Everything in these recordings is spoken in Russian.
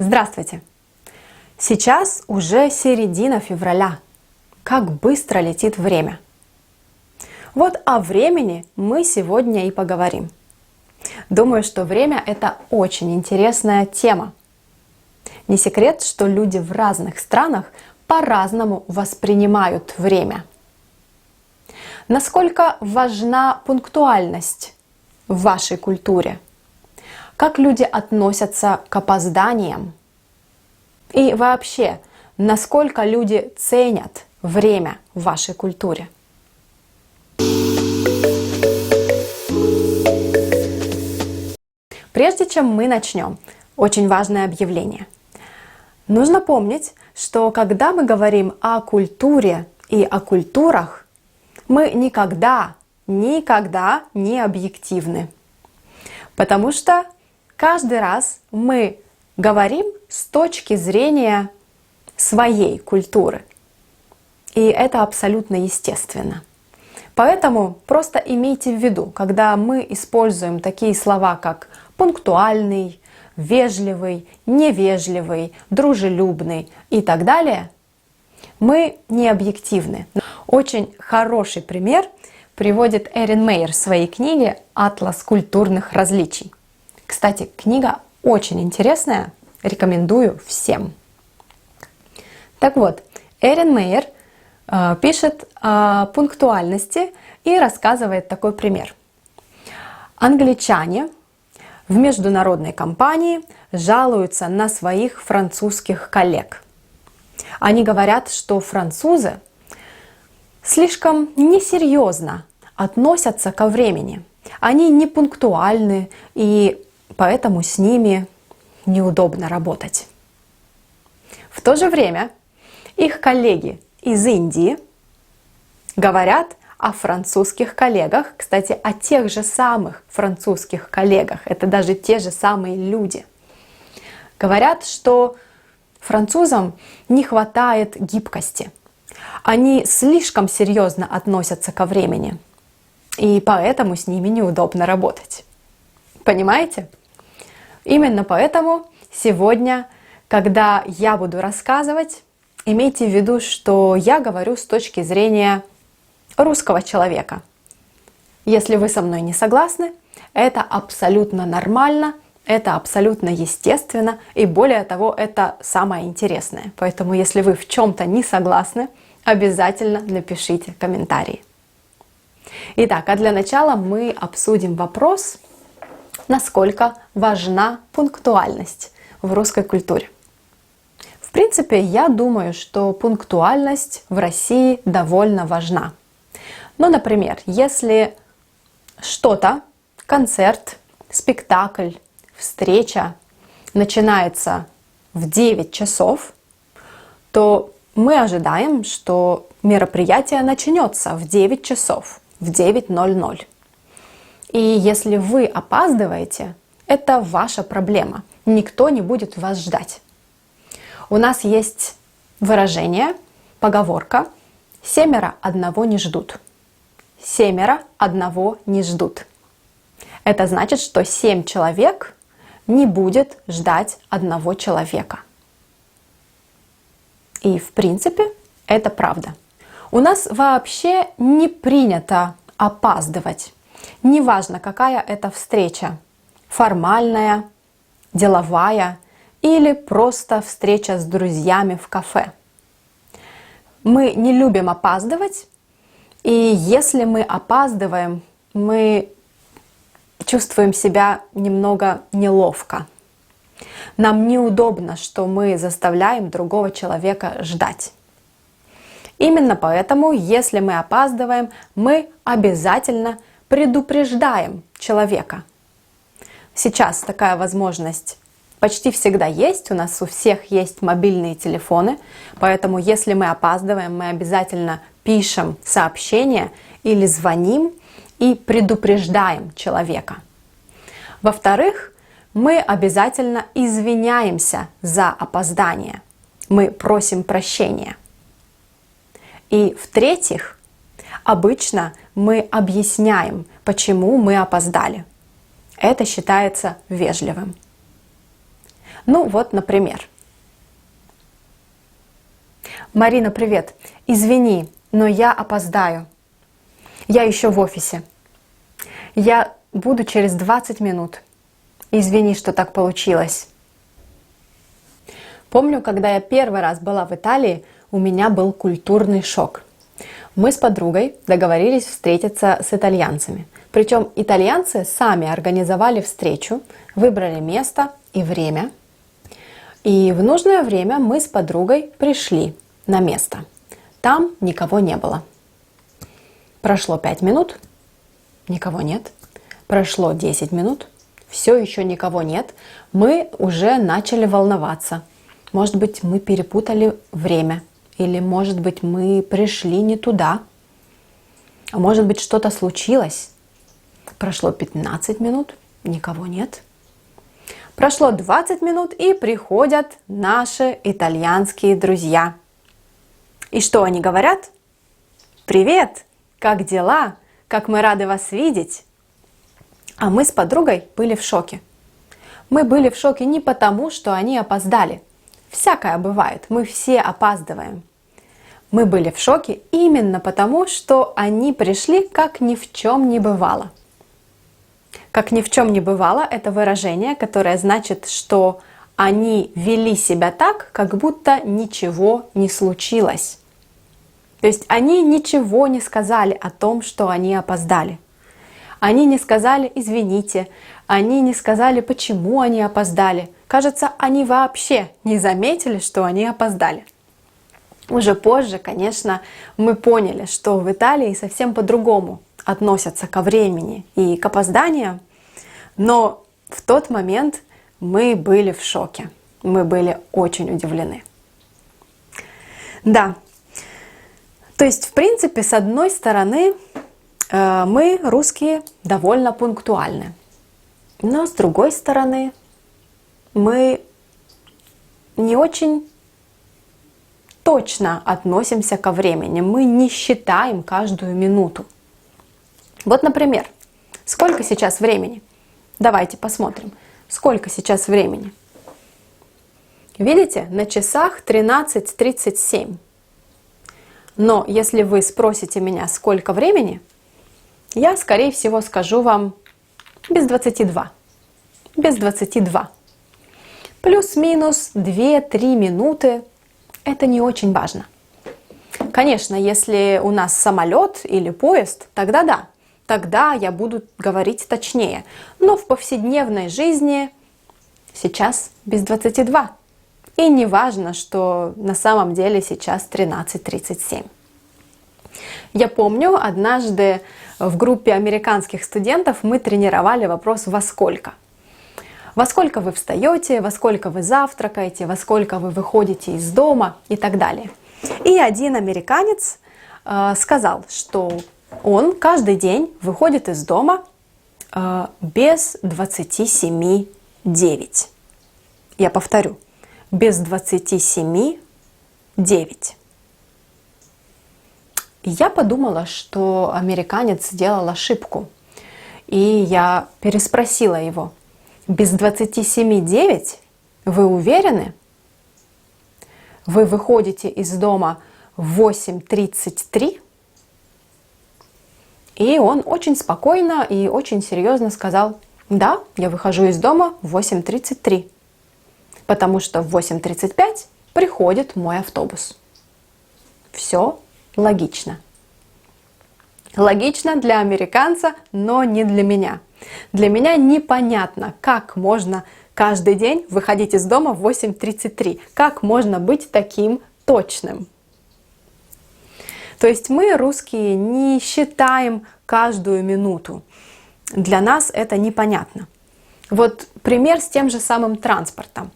Здравствуйте! Сейчас уже середина февраля. Как быстро летит время. Вот о времени мы сегодня и поговорим. Думаю, что время — это очень интересная тема. Не секрет, что люди в разных странах по-разному воспринимают время. Насколько важна пунктуальность в вашей культуре? Как люди относятся к опозданиям? И вообще, насколько люди ценят время в вашей культуре? Прежде чем мы начнем, очень важное объявление. Нужно помнить, что когда мы говорим о культуре и о культурах, мы никогда не объективны. Потому что каждый раз мы говорим с точки зрения своей культуры. И это абсолютно естественно. Поэтому просто имейте в виду, когда мы используем такие слова, как пунктуальный, вежливый, невежливый, дружелюбный и так далее, мы не объективны. Очень хороший пример приводит Эрин Мейер в своей книге «Атлас культурных различий». Кстати, книга очень интересная, рекомендую всем. Так вот, Эрин Мейер пишет о пунктуальности и рассказывает такой пример. Англичане в международной компании жалуются на своих французских коллег. Они говорят, что французы слишком несерьезно относятся ко времени. Они не пунктуальны, и поэтому с ними неудобно работать. В то же время их коллеги из Индии говорят о французских коллегах, кстати, о тех же самых французских коллегах, это даже те же самые люди. Говорят, что французам не хватает гибкости. Они слишком серьезно относятся ко времени, и поэтому с ними неудобно работать. Понимаете? Именно поэтому сегодня, когда я буду рассказывать, имейте в виду, что я говорю с точки зрения русского человека. Если вы со мной не согласны, это абсолютно нормально, это абсолютно естественно, и более того, это самое интересное. Поэтому, если вы в чем-то не согласны, обязательно напишите комментарии. Итак, а для начала мы обсудим вопрос, насколько важна пунктуальность в русской культуре. В принципе, я думаю, что пунктуальность в России довольно важна. Ну, например, если что-то, концерт, спектакль, встреча начинается в 9 часов, то мы ожидаем, что мероприятие начнется в 9 часов, в 9:00. И если вы опаздываете, это ваша проблема. Никто не будет вас ждать. У нас есть выражение, поговорка «семеро одного не ждут». Семеро одного не ждут. Это значит, что 7 человек не будет ждать одного человека. И в принципе это правда. У нас вообще не принято опаздывать. Неважно, какая это встреча, формальная, деловая или просто встреча с друзьями в кафе. Мы не любим опаздывать, и если мы опаздываем, мы чувствуем себя немного неловко. Нам неудобно, что мы заставляем другого человека ждать. Именно поэтому, если мы опаздываем, мы обязательно предупреждаем человека. Сейчас такая возможность почти всегда есть, у нас у всех есть мобильные телефоны, поэтому если мы опаздываем, мы обязательно пишем сообщение или звоним и предупреждаем человека. Во-вторых, мы обязательно извиняемся за опоздание, мы просим прощения. И в-третьих, обычно мы объясняем, почему мы опоздали. Это считается вежливым. Ну вот, например. Марина, привет. Извини, но я опоздаю. Я еще в офисе. Я буду через 20 минут. Извини, что так получилось. Помню, когда я первый раз была в Италии, у меня был культурный шок. Мы с подругой договорились встретиться с итальянцами. Причем итальянцы сами организовали встречу, выбрали место и время. И в нужное время мы с подругой пришли на место. Там никого не было. Прошло 5 минут, никого нет. Прошло 10 минут, все еще никого нет. Мы уже начали волноваться. Может быть, мы перепутали время. Или, может быть, мы пришли не туда. А может быть, что-то случилось. Прошло 15 минут, никого нет. Прошло 20 минут, и приходят наши итальянские друзья. И что они говорят? «Привет! Как дела? Как мы рады вас видеть!» А мы с подругой были в шоке. Мы были в шоке не потому, что они опоздали. Всякое бывает, мы все опаздываем. Мы были в шоке именно потому, что они пришли, как ни в чем не бывало. Как ни в чем не бывало – это выражение, которое значит, что они вели себя так, как будто ничего не случилось. То есть они ничего не сказали о том, что они опоздали. Они не сказали «извините», они не сказали, почему они опоздали. Кажется, они вообще не заметили, что они опоздали. Уже позже, конечно, мы поняли, что в Италии совсем по-другому относятся ко времени и к опозданиям, но в тот момент мы были в шоке, мы были очень удивлены. Да, то есть, в принципе, с одной стороны, мы, русские, довольно пунктуальны, но с другой стороны, мы не очень точно относимся ко времени, мы не считаем каждую минуту. Вот, например, сколько сейчас времени? Давайте посмотрим, сколько сейчас времени. Видите, на часах 13:37. Но если вы спросите меня, сколько времени, я, скорее всего, скажу вам без 22. Без 22. Плюс-минус 2-3 минуты. Это не очень важно. Конечно, если у нас самолет или поезд, тогда да. Тогда я буду говорить точнее. Но в повседневной жизни сейчас без 22. И не важно, что на самом деле сейчас 13:37. Я помню, однажды в группе американских студентов мы тренировали вопрос «во сколько?». Во сколько вы встаете, во сколько вы завтракаете, во сколько вы выходите из дома и так далее. И один американец сказал, что он каждый день выходит из дома без 27:09. Я повторю, без 27:09. Я подумала, что американец сделал ошибку. И я переспросила его. Без 27:09? Вы уверены? Вы выходите из дома в 8:33? И он очень спокойно и очень серьезно сказал: да, я выхожу из дома в 8:33, потому что в 8:35 приходит мой автобус. Все логично. Логично для американца, но не для меня. Для меня непонятно, как можно каждый день выходить из дома в 8:33. Как можно быть таким точным? То есть мы, русские, не считаем каждую минуту. Для нас это непонятно. Вот пример с тем же самым транспортом.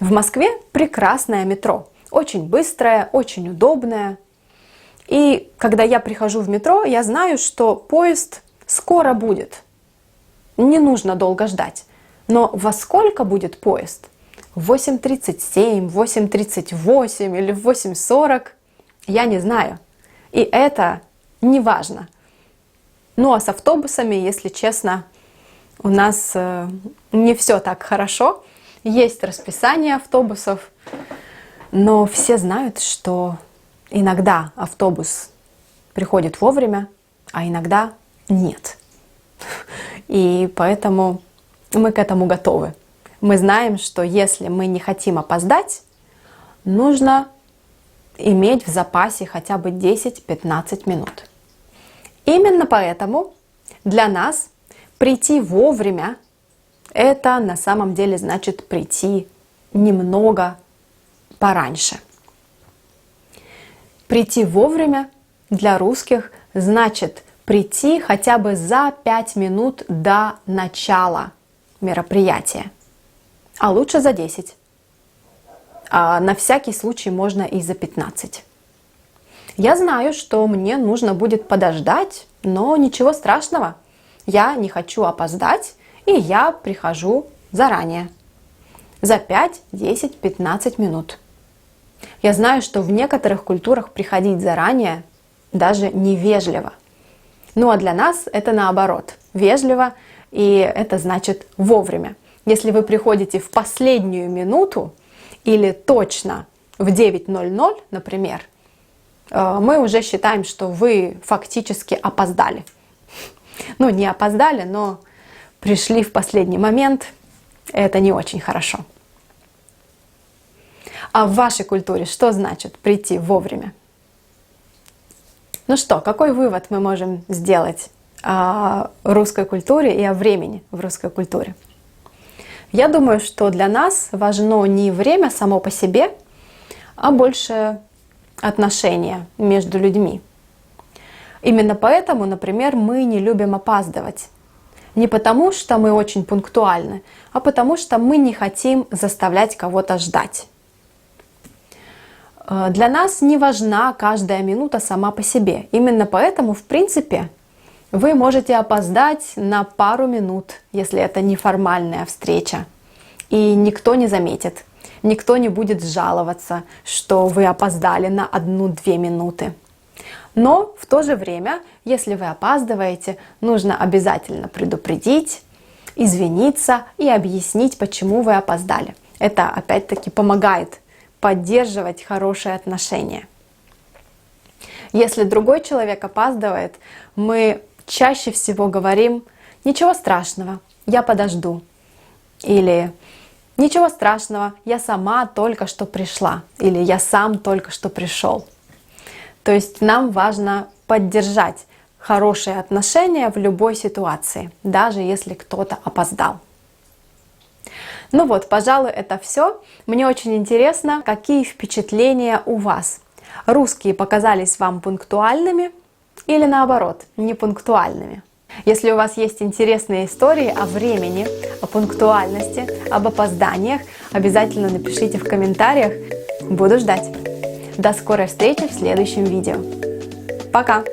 В Москве прекрасное метро. Очень быстрое, очень удобное. И когда я прихожу в метро, я знаю, что поезд скоро будет. Не нужно долго ждать. Но во сколько будет поезд? В 8:37, в 8:38 или в 8:40? Я не знаю. И это не важно. Ну а с автобусами, если честно, у нас не все так хорошо. есть расписание автобусов, но все знают, что иногда автобус приходит вовремя, а иногда нет. И поэтому мы к этому готовы. Мы знаем, что если мы не хотим опоздать, нужно иметь в запасе хотя бы 10-15 минут. Именно поэтому для нас прийти вовремя — это на самом деле значит прийти немного пораньше. Прийти вовремя для русских значит прийти хотя бы за 5 минут до начала мероприятия, а лучше за 10. А на всякий случай можно и за 15. Я знаю, что мне нужно будет подождать, но ничего страшного. Я не хочу опоздать, и я прихожу заранее. За 5, 10, 15 минут. Я знаю, что в некоторых культурах приходить заранее даже невежливо. Ну а для нас это наоборот. Вежливо, и это значит вовремя. Если вы приходите в последнюю минуту или точно в 9:00, например, мы уже считаем, что вы фактически опоздали. Ну, не опоздали, но пришли в последний момент. Это не очень хорошо. А в вашей культуре что значит прийти вовремя? Ну что, какой вывод мы можем сделать о русской культуре и о времени в русской культуре? Я думаю, что для нас важно не время само по себе, а больше отношения между людьми. Именно поэтому, например, мы не любим опаздывать. Не потому, что мы очень пунктуальны, а потому, что мы не хотим заставлять кого-то ждать. Для нас не важна каждая минута сама по себе. Именно поэтому, в принципе, вы можете опоздать на пару минут, если это неформальная встреча. И никто не заметит, никто не будет жаловаться, что вы опоздали на 1-2 минуты. Но в то же время, если вы опаздываете, нужно обязательно предупредить, извиниться и объяснить, почему вы опоздали. Это опять-таки помогает поддерживать хорошие отношения. Если другой человек опаздывает, мы чаще всего говорим: «Ничего страшного, я подожду». Или «Ничего страшного, я сама только что пришла». Или «Я сам только что пришел». То есть нам важно поддержать хорошие отношения в любой ситуации, даже если кто-то опоздал. Ну вот, пожалуй, это все. Мне очень интересно, какие впечатления у вас. Русские показались вам пунктуальными или наоборот, непунктуальными? Если у вас есть интересные истории о времени, о пунктуальности, об опозданиях, обязательно напишите в комментариях. Буду ждать. До скорой встречи в следующем видео. Пока!